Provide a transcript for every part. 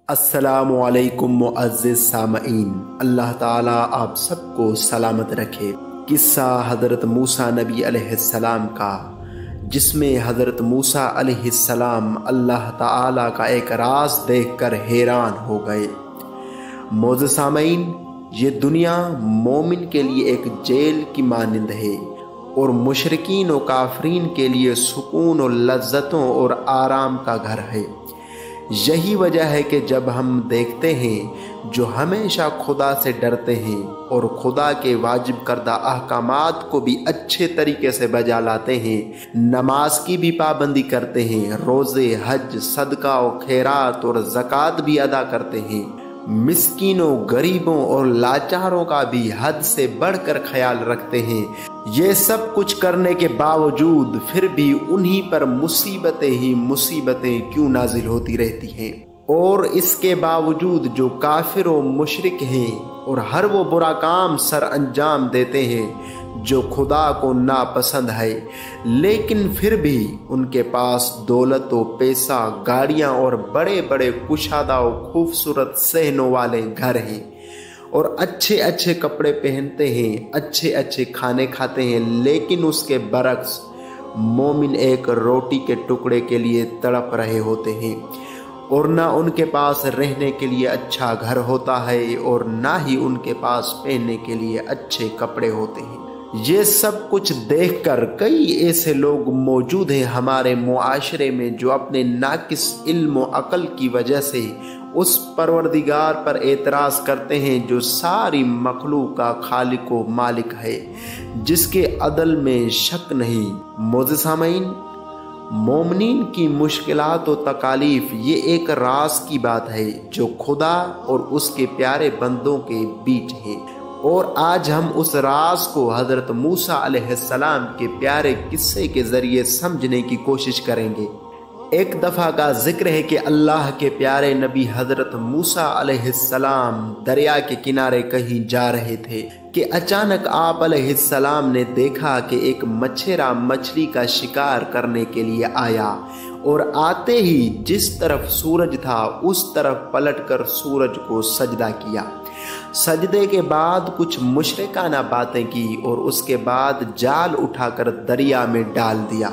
السلام علیکم معزز سامعین، اللہ تعالیٰ آپ سب کو سلامت رکھے۔ قصہ حضرت موسیٰ نبی علیہ السلام کا، جس میں حضرت موسیٰ علیہ السلام اللہ تعالیٰ کا ایک راز دیکھ کر حیران ہو گئے۔ معزز سامعین، یہ دنیا مومن کے لیے ایک جیل کی مانند ہے اور مشرکین و کافرین کے لیے سکون و لذتوں اور آرام کا گھر ہے۔ یہی وجہ ہے کہ جب ہم دیکھتے ہیں جو ہمیشہ خدا سے ڈرتے ہیں اور خدا کے واجب کردہ احکامات کو بھی اچھے طریقے سے بجا لاتے ہیں، نماز کی بھی پابندی کرتے ہیں، روزے، حج، صدقہ و خیرات اور زکوٰۃ بھی ادا کرتے ہیں، مسکینوں، غریبوں اور لاچاروں کا بھی حد سے بڑھ کر خیال رکھتے ہیں، یہ سب کچھ کرنے کے باوجود پھر بھی انہی پر مصیبتیں ہی مصیبتیں کیوں نازل ہوتی رہتی ہیں؟ اور اس کے باوجود جو کافر و مشرک ہیں اور ہر وہ برا کام سر انجام دیتے ہیں جو خدا کو ناپسند ہے، لیکن پھر بھی ان کے پاس دولت و پیسہ، گاڑیاں اور بڑے بڑے کشادہ و خوبصورت صحنوں والے گھر ہیں اور اچھے اچھے کپڑے پہنتے ہیں، اچھے اچھے کھانے کھاتے ہیں، لیکن اس کے برعکس مومن ایک روٹی کے ٹکڑے کے لیے تڑپ رہے ہوتے ہیں، اور نہ ان کے پاس رہنے کے لیے اچھا گھر ہوتا ہے اور نہ ہی ان کے پاس پہننے کے لیے اچھے کپڑے ہوتے ہیں۔ یہ سب کچھ دیکھ کر کئی ایسے لوگ موجود ہیں ہمارے معاشرے میں جو اپنے ناقص علم و عقل کی وجہ سے اس پروردگار پر اعتراض کرتے ہیں جو ساری مخلوق کا خالق و مالک ہے، جس کے عدل میں شک نہیں۔ معزز سامعین، مومنین کی مشکلات و تکالیف یہ ایک راز کی بات ہے جو خدا اور اس کے پیارے بندوں کے بیچ ہے، اور آج ہم اس راز کو حضرت موسیٰ علیہ السلام کے پیارے قصے کے ذریعے سمجھنے کی کوشش کریں گے۔ ایک دفعہ کا ذکر ہے کہ اللہ کے پیارے نبی حضرت موسیٰ علیہ السلام دریا کے کنارے کہیں جا رہے تھے کہ اچانک آپ علیہ السلام نے دیکھا کہ ایک مچھیرا مچھلی کا شکار کرنے کے لیے آیا، اور آتے ہی جس طرف سورج تھا اس طرف پلٹ کر سورج کو سجدہ کیا۔ سجدے کے بعد کچھ مشرکانہ باتیں کی اور اس کے بعد جال اٹھا کر دریا میں ڈال دیا،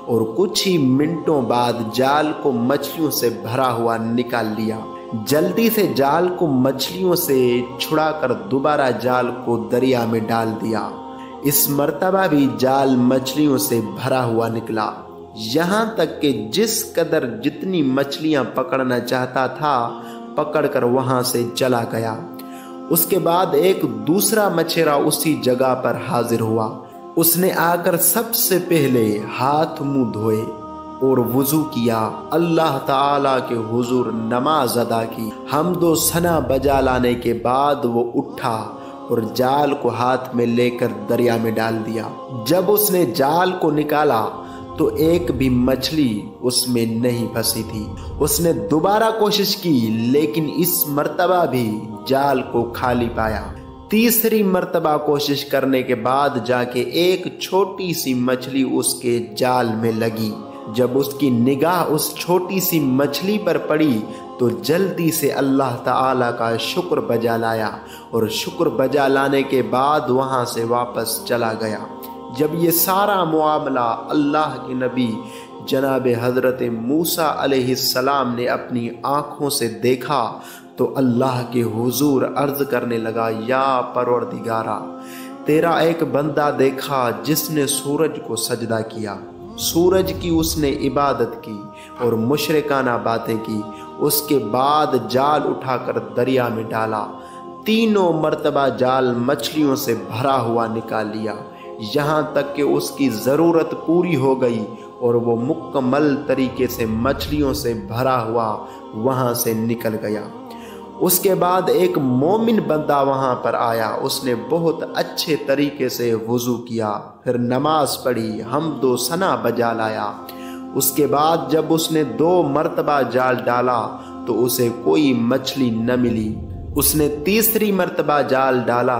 اور کچھ ہی منٹوں بعد جال کو مچھلیوں سے بھرا ہوا نکال لیا۔ جلدی سے جال کو مچھلیوں سے چھڑا کر دوبارہ جال کو دریا میں ڈال دیا۔ اس مرتبہ بھی جال مچھلیوں سے بھرا ہوا نکلا، یہاں تک کہ جس قدر جتنی مچھلیاں پکڑنا چاہتا تھا پکڑ کر وہاں سے چلا گیا۔ اس کے بعد ایک دوسرا مچھیرا اسی جگہ پر حاضر ہوا۔ اس نے آ کر سب سے پہلے ہاتھ منہ دھوئے اور وضو کیا، اللہ تعالیٰ کے حضور نماز ادا کی، حمد و ثنا بجا لانے کے بعد وہ اٹھا اور جال کو ہاتھ میں لے کر دریا میں ڈال دیا۔ جب اس نے جال کو نکالا تو ایک بھی مچھلی اس میں نہیں پھنسی تھی۔ اس نے دوبارہ کوشش کی لیکن اس مرتبہ بھی جال کو خالی پایا۔ تیسری مرتبہ کوشش کرنے کے بعد جا کے ایک چھوٹی سی مچھلی اس کے جال میں لگی۔ جب اس کی نگاہ اس چھوٹی سی مچھلی پر پڑی تو جلدی سے اللہ تعالیٰ کا شکر بجا لایا، اور شکر بجا لانے کے بعد وہاں سے واپس چلا گیا۔ جب یہ سارا معاملہ اللہ کے نبی جناب حضرت موسیٰ علیہ السلام نے اپنی آنکھوں سے دیکھا تو اللہ کے حضور عرض کرنے لگا، یا پروردگارا، تیرا ایک بندہ دیکھا جس نے سورج کو سجدہ کیا، سورج کی اس نے عبادت کی اور مشرکانہ باتیں کی، اس کے بعد جال اٹھا کر دریا میں ڈالا، تینوں مرتبہ جال مچھلیوں سے بھرا ہوا نکال لیا، یہاں تک کہ اس کی ضرورت پوری ہو گئی اور وہ مکمل طریقے سے مچھلیوں سے بھرا ہوا وہاں سے نکل گیا۔ اس کے بعد ایک مومن بندہ وہاں پر آیا، اس نے بہت اچھے طریقے سے وضو کیا، پھر نماز پڑھی، حمد و ثنا بجا لایا۔ اس کے بعد جب اس نے 2 مرتبہ جال ڈالا تو اسے کوئی مچھلی نہ ملی۔ اس نے تیسری مرتبہ جال ڈالا